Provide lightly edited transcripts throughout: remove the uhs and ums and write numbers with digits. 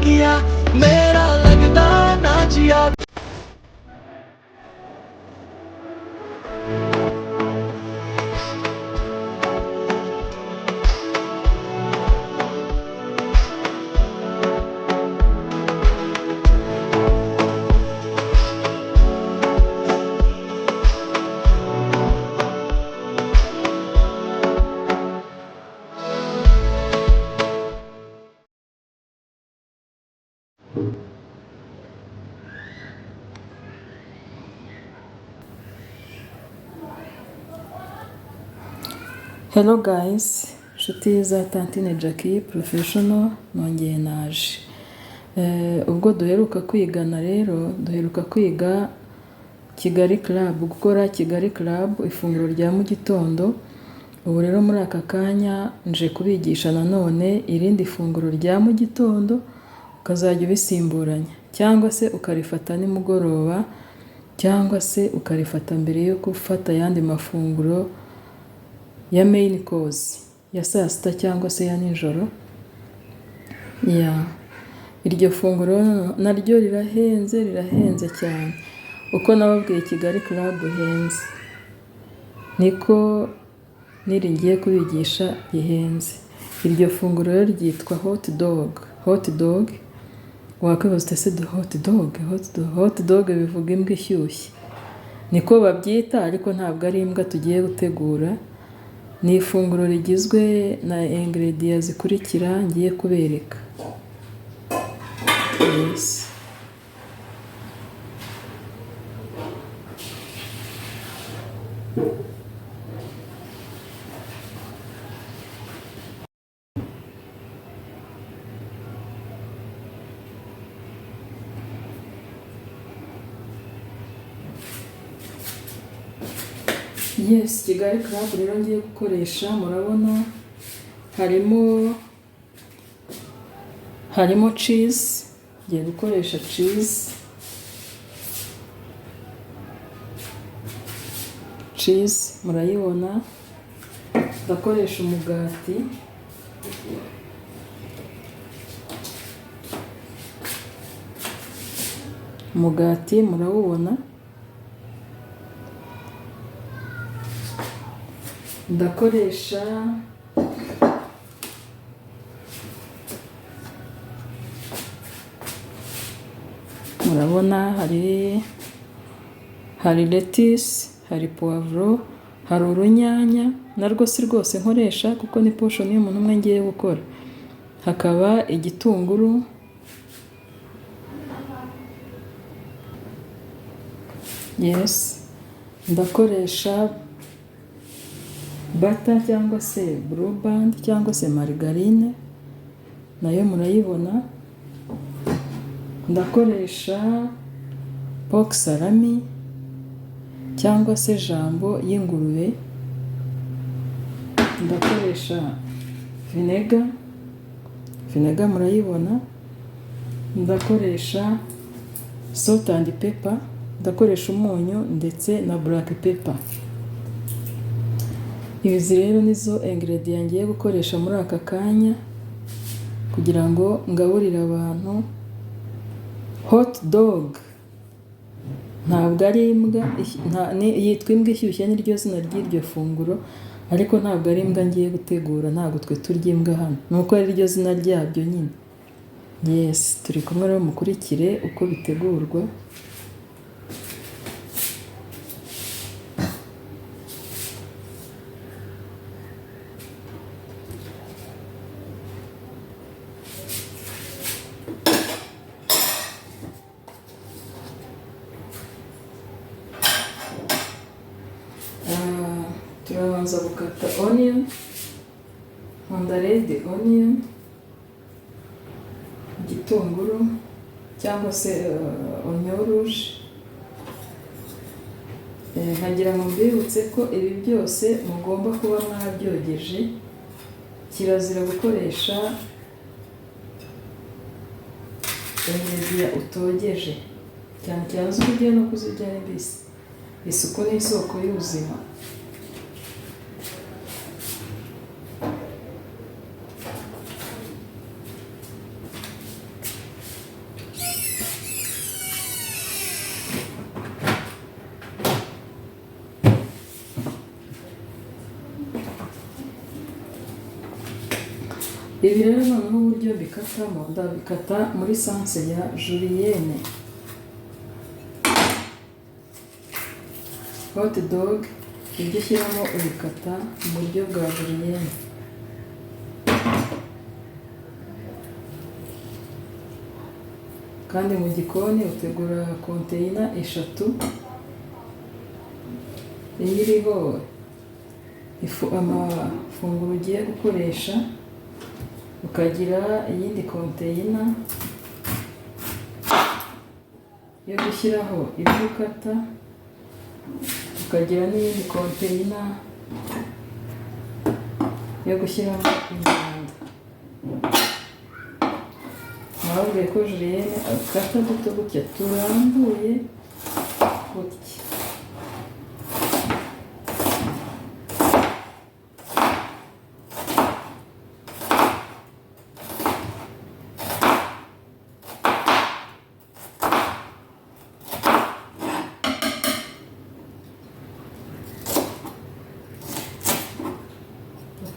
गया मेरा लगदा ना जिया। Hello guys, inshuti za Tantine Jackie Professional nongeye naje. Ubwo duheruka kwigana rero, duheruka kwiga Kigali Club, gukora Kigali Club ifunguro rya mu gitondo. Ubu rero muri aka kanya nje kubigisha nanone irindi funguro rya mu gitondo ukazajya ubisimburanya, cyangwa se ukarifata nimugoroba, cyangwa se ukarifata mbere yo gufata ayandi mafunguro ya main course ya saa sita cyangwa se ya nijoro. Iryo funguro naryo rirahenze cyane. Uko nababwiye Kigali Club henze, niko niringiye kubigisha rihenze. Iryo funguro rero ryitwa hot dog. Wakwibaza se hot dog bivuga imbwa ishyushye, niko babyita, ariko ntabwo ari imbwa tugiye gutegura. Ni ifunguro rigizwe na ingredients zikurikira ngiye kubereka. Kigali Club rero ngiye gukoresha, murabona harimo cheese. Ngiye gukoresha cheese murayibona. Ndakoresha umugati murawubona. Ndakoresha murabona hari lettuce, hari poivro, hari urunyanya narwo si rwose nkoresha kuko ni portion y'umuntu umwe ngiye gukora. Hakaba igitunguru, ndakoresha butter cyangwa se blue band cyangwa se margarine nayo murayibona. Ndakoresha pork salami cyangwa se jambo y'ingurube. Ndakoresha vinegar murayibona. Ndakoresha salt and pepper, ndakoresha umunyu ndetse na black pepper. Izi rero nizo ingredients ngiye gukoresha muri aka kanya kugira ngo ngaburire abantu hot dog. Ntabwo ari imbwa, yitwa imbwa ishyushye niryo zina ry'iryo funguro, ariko ntabwo ari imbwa ngiye gutegura, ntabwo twe turya imbwa hano, nuko ari ryo zina ryabyo nyine. Turi kumwe rero, mukurikire uko bitegurwa. Turabanza gukata onion, nkunda red onion, igitunguru cyangwa se oignon rouge. Nkagira ngo mbibutse ko ibi byose mugomba kuba mwabyogeje. Kirazira gukoresha ingredient utogeje, cyane cyane ugiye no kuzirya ari mbisi. Isuku ni isoko y'ubuzima. Ibi rero noneho uburyo mbikatamo, ndabikata muri sanse ya Julienne. Hot dog ibyo ushyiramo ubikata mu buryo bwa Julienne. Kandi mu gikoni utegura konteyina 3 iriho amafunguro ugiye gukoresha, ukagira iyindi konteyina yo gushyiraho ibyo ukata, ukagira n'iyindi konteyina yo gushyiramo imyanda. Nababwiye ko Julienne akata duto gutya turambuye gutya.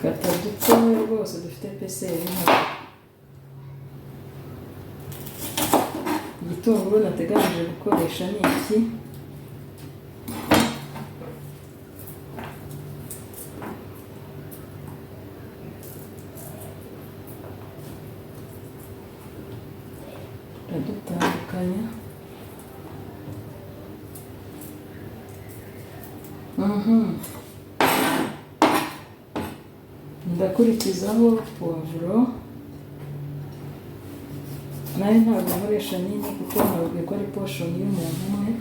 Kata dutoya rwose dufite peseri nto. Igitunguru nateganyije gukoresha ni iki. Ndadutandukanya. Ndakurikizaho puwavuro. Nayo ntabwo nkoresha nini kuko ntabwo ko ari portion y'umuntu umwe.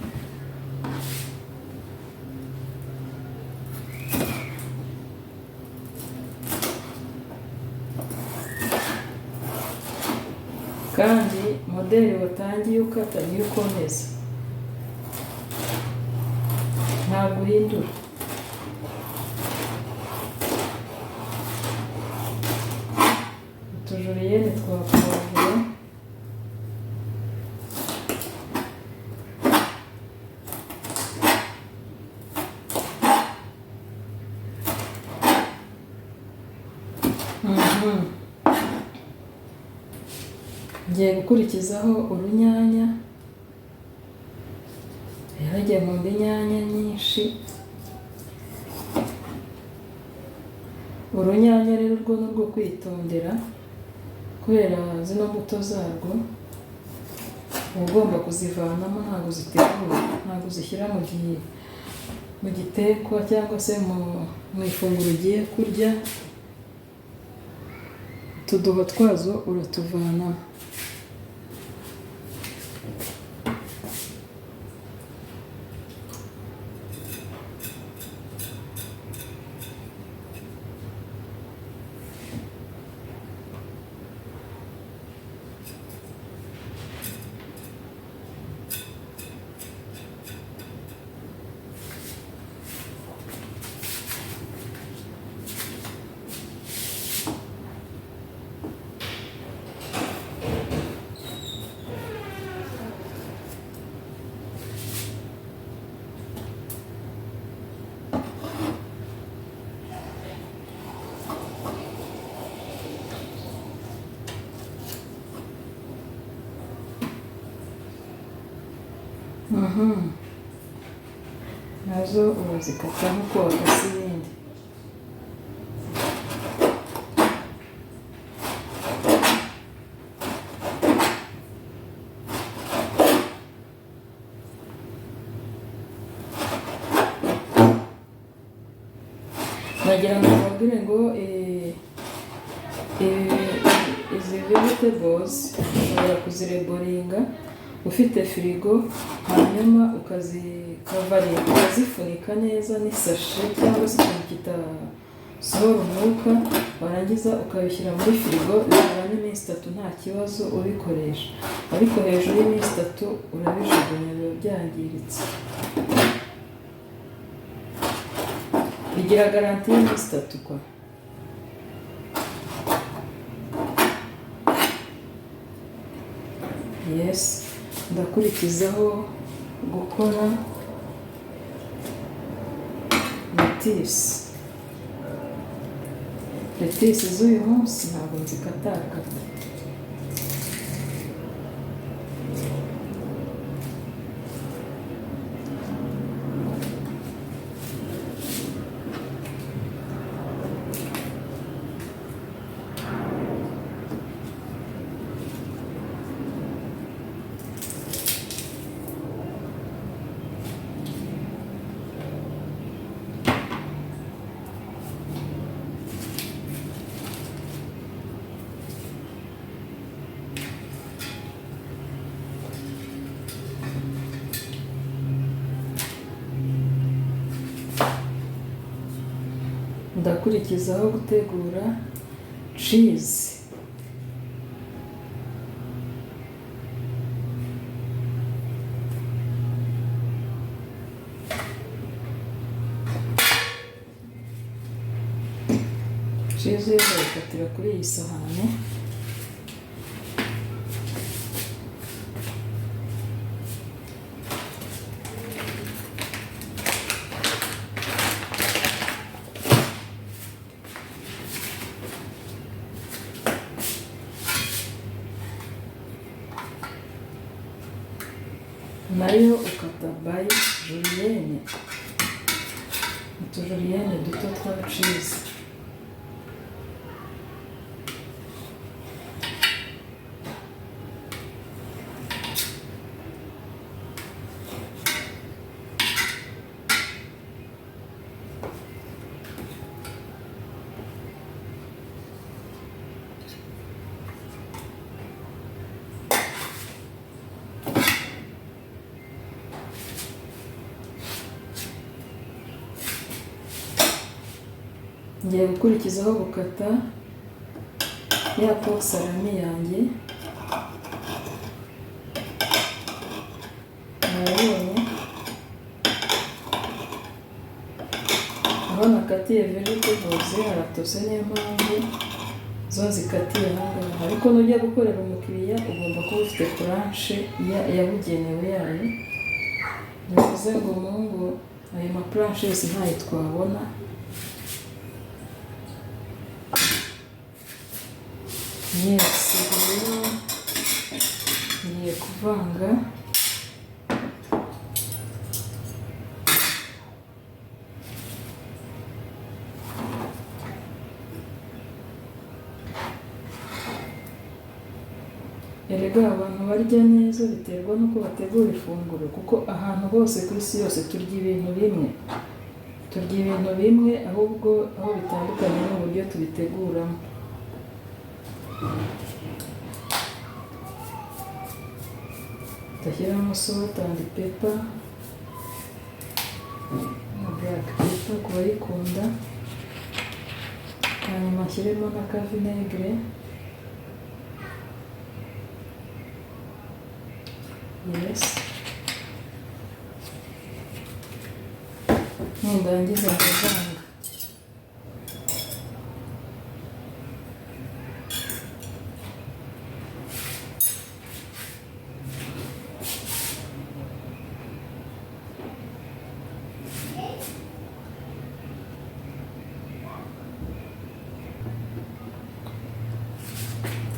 Kandi modeli watangiye ukata niyo ukomeza, ntabwo uhindura. Utujuriyene twa puwavuro ngiye gukurikizaho urunyanya. Yaragiye nkunda inyanya nyinshi. Urunyanya rero rwo ni urwo kwitondera kubera zino mbuto zarwo uba ugomba kuzivanamo, ntabwo zitegura, ntabwo zishyira mu gitekwa cyangwa se mu ifunguro ugiye kurya. Utudobo twazo uratuvanamo. Nazo urazikata nk'uko wakase ibindi. Nagira ngo mbabwire ngo izi vegetables ushobora kuzireboringa ufite firigo, hanyuma ukazifunika neza n'isashe cyangwa se ikintu kitasohora umwuka, warangiza ukabishyira muri firigo bimara n'iminsi 3 nta kibazo ubikoresha. Ariko hejuru y'iminsi 3 urabijugunya biba byangiritse. Bigira garanti y'iminsi 3 kwa. Yes, ndakurikizaho gukora lettuce. letisi z'uyu munsi ntabwo nzikatakata. Ndakurikizaho gutegura cheese. Cheese yo ndayikatira kuri iyi sahani. Nayo ukata by julienne, utujulienne duto twa cheese. Ngiye gukurikizaho gukata ya pork salami yanjye. Nabonye aho nakatiye vegetables haratose, niyo mpamvu zo zikatiye ahangaha. Ariko nujya gukorera umukiriya ugomba kuba ufite planche yabugenewe yayo. Bivuze ngo mungu ayo maplanche yose ntayo twabona. Yes, rero ngiye kuvanga. Erega abantu barya neza biterwa n'uko bategura ifunguro, kuko ahantu hose ku isi yose turya ibintu bimwe. Turya ibintu bimwe, ahubwo aho bitandukanye n'uburyo tubiteguramo. Ndashyiramo salt and pepper, black pepper ku bayikunda, hanyuma nshyiremo na ka vinegre. Yes, nundangiza ndavanga.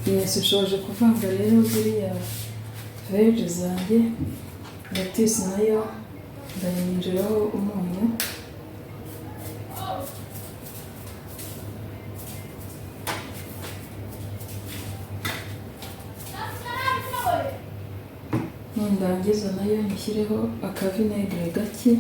Yes, ushoje kuvanga rero ziriya vege zanjye. Lettuce nayo ndayiminjiraho umunyu. Nundangiza nayo nyishyireho akavinegere gake.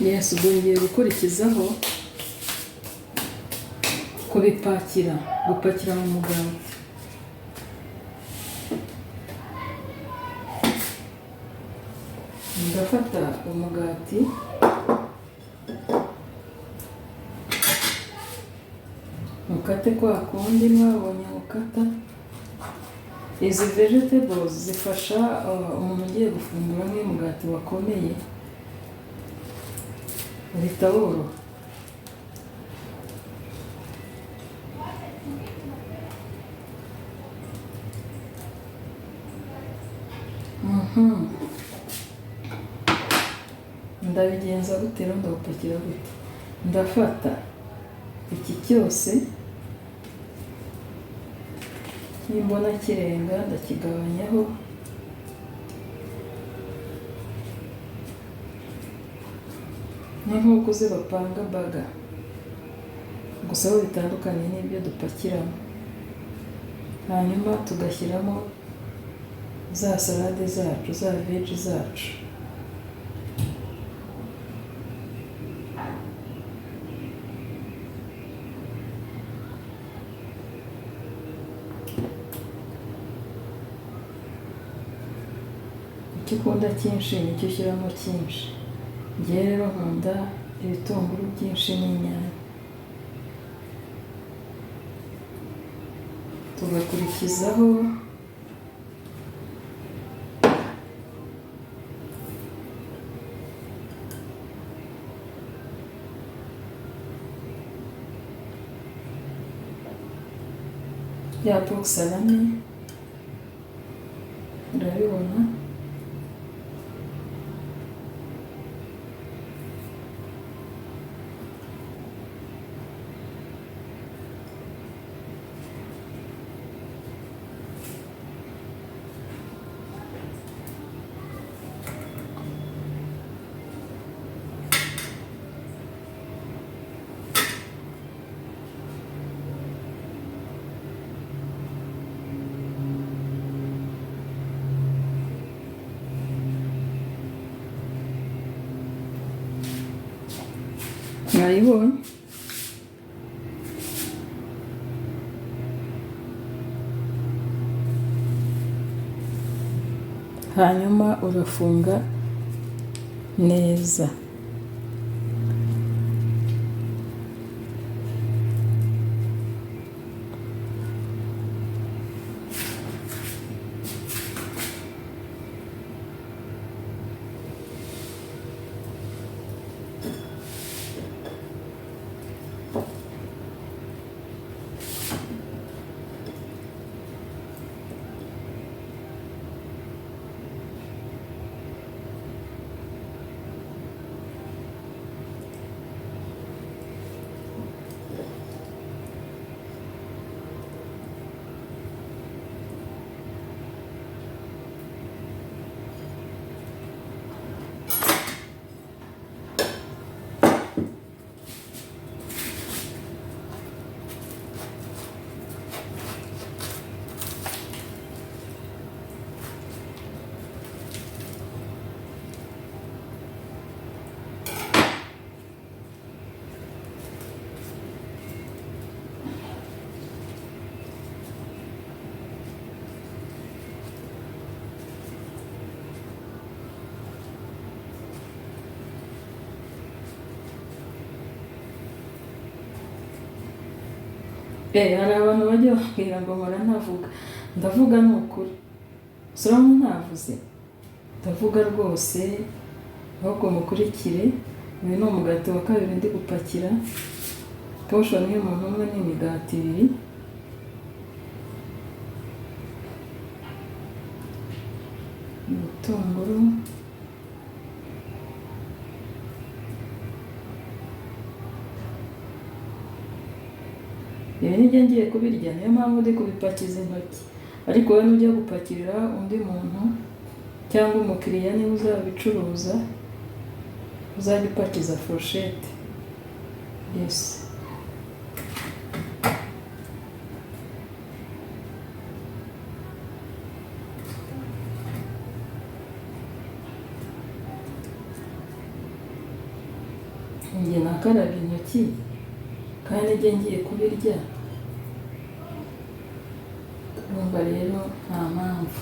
Yes, ubwo ngiye gukurikizaho kubipakira, gupakira mu mugati. Ndafata umugati mukate kwa kundi mwabonye mukata. izi vegetables zifasha umuntu ugiye gufungura nk'umugati wakomeye uhita woroha. Ndabigenza gute rero, ndawupakira gute? Ndafata iki cyose nimbona kirenga ndakigabanyaho, ni nk'uko uzi bapanga baga, gusa aho bitandukanye n'ibyo dupakiramo. Hanyuma tugashyiramo za salade zacu, za veji zacu. Icyo ukunda cyinshi nicyo ushyiramo cyinshi. Njye rero nkunda ibitunguru byinshi n'inyanya. Tugakurikizaho ya pork salami, urabibona. Mwayibonye? Hanyuma urafunga neza. Hari abantu bajya bambwira ngo mpora ntavuga. Ndavuga ni ukuri. Suramu ntavuze. Ndavuga rwose, ahubwo mukurikire. Uyu ni umugati wa kabiri ndi gupakira. Portion y'umuntu umwe ni imigati ibiri. Ibitunguru. Ibi nibyo ngiye kubirya, niyo mpamvu ndi kubipakiza intoki. Ariko wowe nujya gupakirira undi muntu cyangwa umukiriya niba uzabicuruza, uzajya upakiza fourchette. Yes. Njye nakarabye intoki kandi njye ngiye kubirya. Urumva rero nta mpamvu.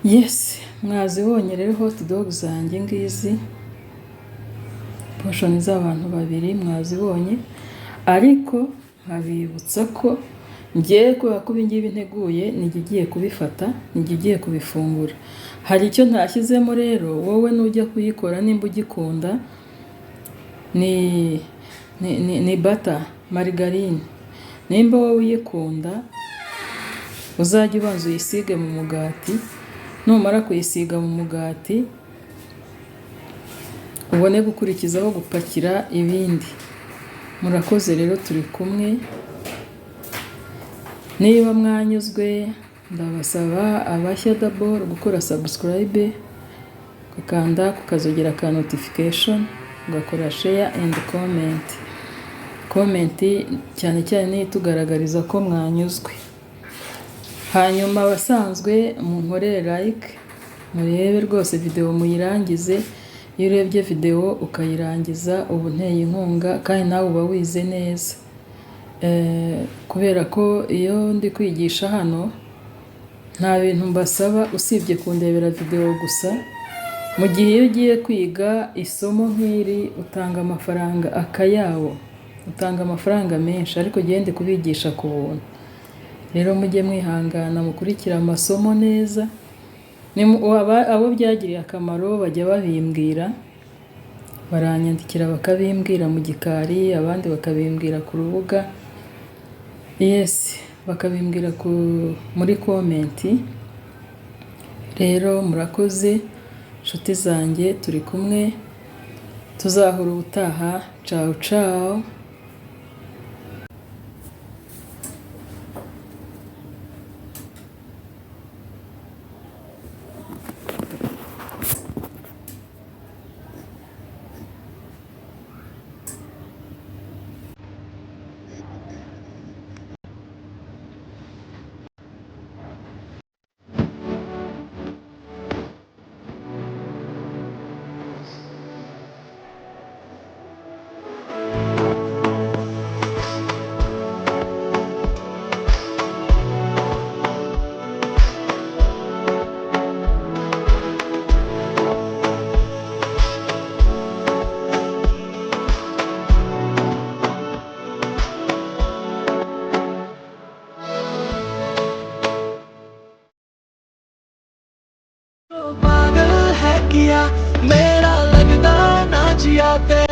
Yes, mwazibonye rero hot dog zanjye ngizi, poshoni z'abantu babiri mwazibonye, ariko nkabibutsa ko ngiye kubera ko ibingibi nteguye nijye ugiye kubifata, nijye ugiye kubifungura. Hari icyo ntashyizemo rero, wowe nujya kuyikora nimba ugikunda, ni bata marigarine. Nimba wowe uyikunda uzajya ubanza uyisige mu mugati, numara kuyisiga mu mugati ubone gukurikizaho gupakira ibindi. Murakoze rero, turi kumwe. Niba mwanyuzwe ndabasaba abashya daboro gukora subscribe, ukanda kukazogera ka notification, ugakora share and comment. Comment cyane cyane ni itugaragariza ko mwanyuzwe. Hanyuma abasanzwe munkorere like, murebe rwose video muyirangize. Iyo urebye video ukayirangiza ubu nteye inkunga, kandi nawe uba wize neza. Kubera ko iyo ndi kwigisha hano nta bintu mbasaba usibye kundebera video gusa. Mu gihe iyo ugiye kwiga isomo nk'iri utanga amafaranga akayawo, utanga amafaranga menshi, ariko gende kubigisha ku buntu. Rero mujye mwihangana mukurikira amasomo neza. Abo byagiriye akamaro bajya babimbwira, baranyandikira bakabimbwira mu gikari, abandi bakabimbwira ku rubuga. Yes, bakabimbwira muri comment. Rero murakoze nshuti zanjye, turi kumwe, tuzahura ubutaha. Ciao ciao. पागल है किया मेरा लगदा ना जिया।